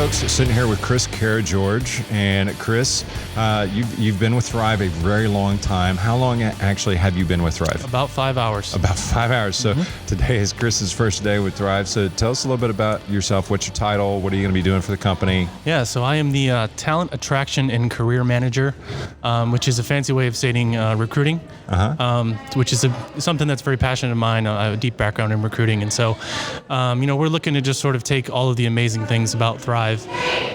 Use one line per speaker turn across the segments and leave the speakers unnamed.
folks, sitting here with Chris Karageorge. And Chris, you've been with Thrive a very long time. How long actually have you been with Thrive?
About 5 hours.
About 5 hours. So today is Chris's first day with Thrive. So tell us a little bit about yourself. What's your title? What are you going to be doing for the company?
Yeah, so I am the Talent Attraction and Career Manager, which is a fancy way of stating recruiting, which is something that's very passionate of mine. I have a deep background in recruiting. And so, we're looking to just sort of take all of the amazing things about Thrive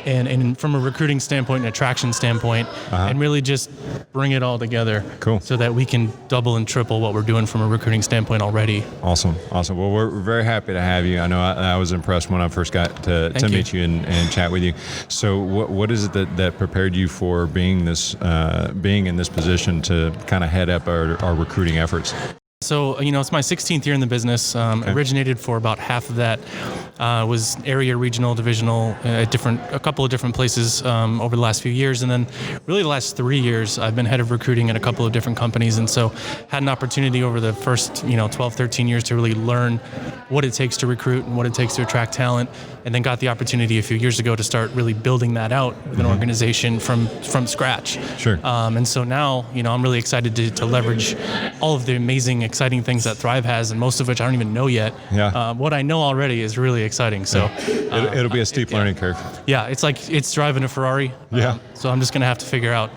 and from a recruiting standpoint and attraction standpoint, and really just bring it all together.
Cool.
So that we can double and triple what we're doing from a recruiting standpoint already.
Awesome. Well, we're very happy to have you. I know I was impressed when I first got to meet you and chat with you. So what is it that prepared you for being in this position to kind of head up our recruiting efforts?
So, it's my 16th year in the business. Originated for about half of that. Was area, regional, divisional, a couple of different places over the last few years. And then really the last 3 years, I've been head of recruiting at a couple of different companies. And so had an opportunity over the first, 12, 13 years to really learn what it takes to recruit and what it takes to attract talent. And then got the opportunity a few years ago to start really building that out with an organization from scratch.
Sure.
And so now, I'm really excited to leverage all of the amazing, exciting things that Thrive has, and most of which I don't even know yet.
Yeah.
What I know already is really exciting. So
it'll be a steep learning curve.
Yeah, it's like it's driving a Ferrari.
Yeah.
So I'm just going to have to figure out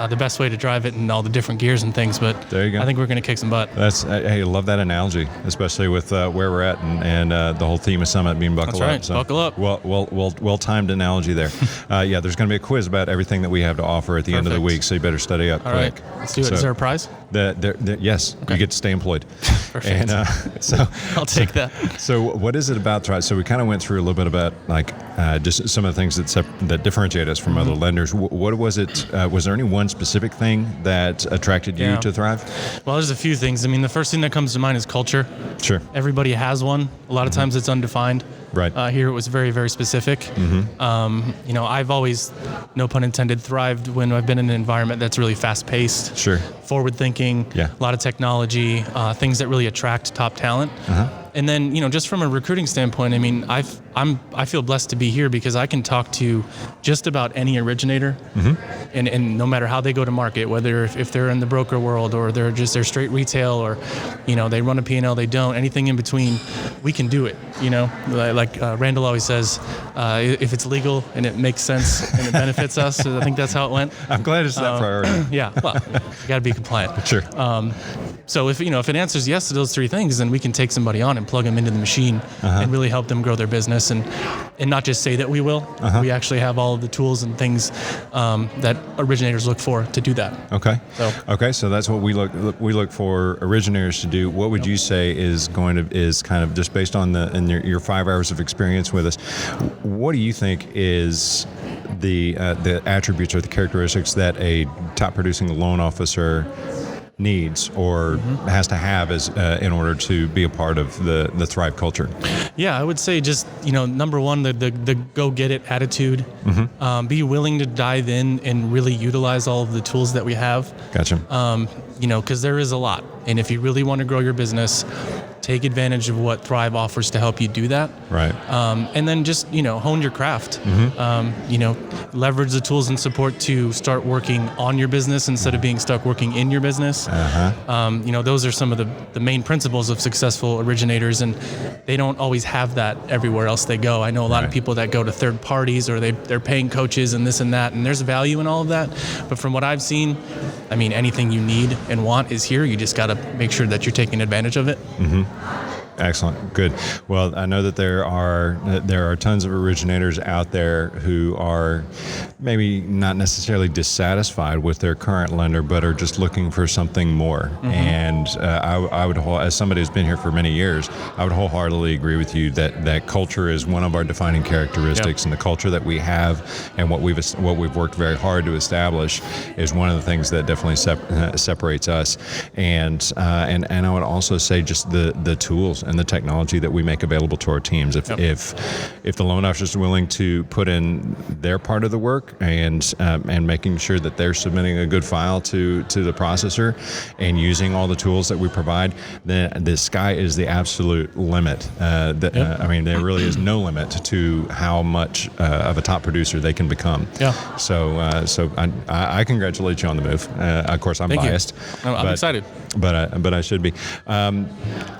the best way to drive it and all the different gears and things. But
there you go.
I think we're going to kick some butt.
Hey, I love that analogy, especially with where we're at and the whole theme of Summit being buckle
That's right.
up. So,
buckle up.
Well-timed analogy there. There's going to be a quiz about everything that we have to offer at the end of the week, so you better study up
all
quick.
Right. Let's do it. Is there a prize?
Yes. Okay. You get to stay employed.
Perfect.
And so
I'll take that.
So what is it about Thrive? So we kind of went through a little bit about just some of the things that differentiate us from other lenders. What was it? Was there any one specific thing that attracted you to Thrive?
Well, there's a few things. I mean, the first thing that comes to mind is culture.
Sure.
Everybody has one. A lot of times it's undefined.
Right.
Here it was very, very specific. I've always, no pun intended, thrived when I've been in an environment that's really fast-paced.
Sure.
Forward-thinking.
Yeah.
A lot of technology, things that really attract top talent. And then, just from a recruiting standpoint, I mean, I feel blessed to be here because I can talk to just about any originator, and no matter how they go to market, whether if they're in the broker world or they're straight retail or, they run a P&L, they don't, anything in between, we can do it. Like Randall always says, if it's legal and it makes sense and it benefits us, I think that's how it went.
I'm glad it's that priority.
Yeah, well, you got to be compliant.
Sure.
So if it answers yes to those three things, then we can take somebody on and plug them into the machine and really help them grow their business and not just say that we will. We actually have all of the tools and things that originators look for to do that.
Okay. So that's what we look for originators to do. What would you say is kind of just based on your 5 hours of experience with us? What do you think is the attributes or the characteristics that a top producing loan officer needs or has to have in order to be a part of the Thrive culture?
Yeah, I would say just, number one, the go-get-it attitude. Be willing to dive in and really utilize all of the tools that we have.
Gotcha.
Because there is a lot. And if you really want to grow your business, take advantage of what Thrive offers to help you do that.
Right.
And then just, hone your craft. Leverage the tools and support to start working on your business instead of being stuck working in your business. Those are some of the main principles of successful originators, and they don't always have that everywhere else they go. I know a lot of people that go to third parties or they're paying coaches and this and that, and there's value in all of that. But from what I've seen, I mean, anything you need and want is here. You just got to make sure that you're taking advantage of it.
Excellent. Good. Well, I know that there are tons of originators out there who are maybe not necessarily dissatisfied with their current lender, but are just looking for something more. And I would, as somebody who's been here for many years, I would wholeheartedly agree with you that culture is one of our defining characteristics, and the culture that we have and what we've worked very hard to establish is one of the things that definitely separates us. And I would also say just the tools tools and the technology that we make available to our teams. If the loan officer is willing to put in their part of the work and making sure that they're submitting a good file to the processor and using all the tools that we provide, then the sky is the absolute limit. I mean, there really is no limit to how much of a top producer they can become.
Yeah.
So I congratulate you on the move. Of course, I'm biased.
No, I'm excited.
But I should be.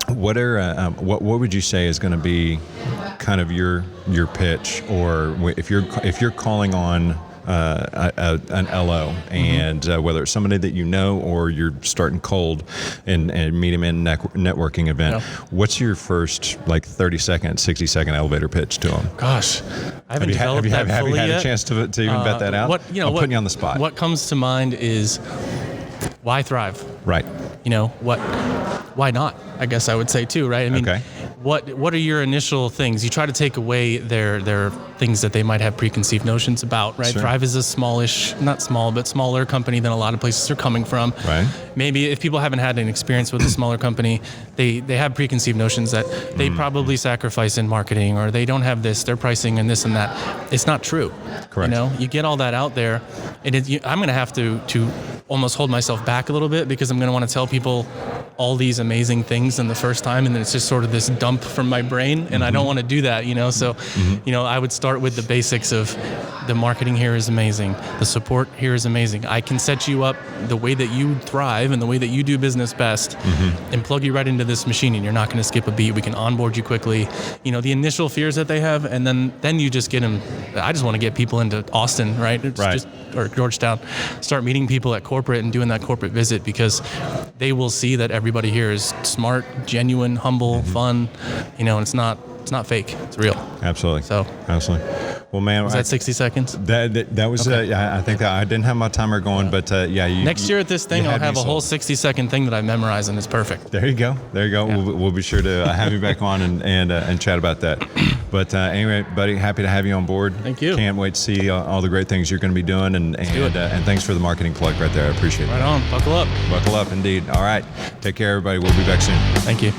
What would you say is going to be kind of your pitch, or if you're calling on an LO, and whether it's somebody that you know or you're starting cold and meet them in a networking event, what's your first 30-second, 60-second elevator pitch to them?
Gosh, I haven't developed that fully yet.
Have you had a chance to even vet that out? I'm putting you on the spot.
What comes to mind is why thrive?
Right.
Why not? I guess I would say too, right? I mean, what are your initial things? You try to take away their things that they might have preconceived notions about, right? Sure. Thrive is a smallish, not small, but smaller company than a lot of places are coming from.
Right.
Maybe if people haven't had an experience with a smaller company, they have preconceived notions that they probably sacrifice in marketing, or they don't have this, their pricing and this and that. It's not true.
Correct.
You get all that out there, and I'm going to have to almost hold myself back a little bit, because I'm going to want to tell people all these amazing things in the first time, and then it's just sort of this dump from my brain, and I don't want to do that, So, I would start with the basics of the marketing here is amazing, the support here is amazing. I can set you up the way that you thrive and the way that you do business best, and plug you right into this machine, and you're not going to skip a beat. We can onboard you quickly. The initial fears that they have, and then you just get them. I just want to get people into Austin, right? Or Georgetown, start meeting people at corporate and doing that corporate visit, because they will see that everybody here is smart, genuine, humble, fun, and it's not fake. It's real.
Absolutely.
So
absolutely. Well, man,
was that 60 seconds?
That was. Okay. I think that I didn't have my timer going, but
next year at this thing, I'll have a whole 60-second thing that I memorized, and it's perfect.
There you go. Yeah. We'll be sure to have you back on and chat about that. But anyway, buddy, happy to have you on board.
Thank you.
Can't wait to see all the great things you're going to be doing, and thanks for the marketing plug right there. I appreciate it.
Right on. Buckle up.
Buckle up, indeed. All right. Take care, everybody. We'll be back soon.
Thank you.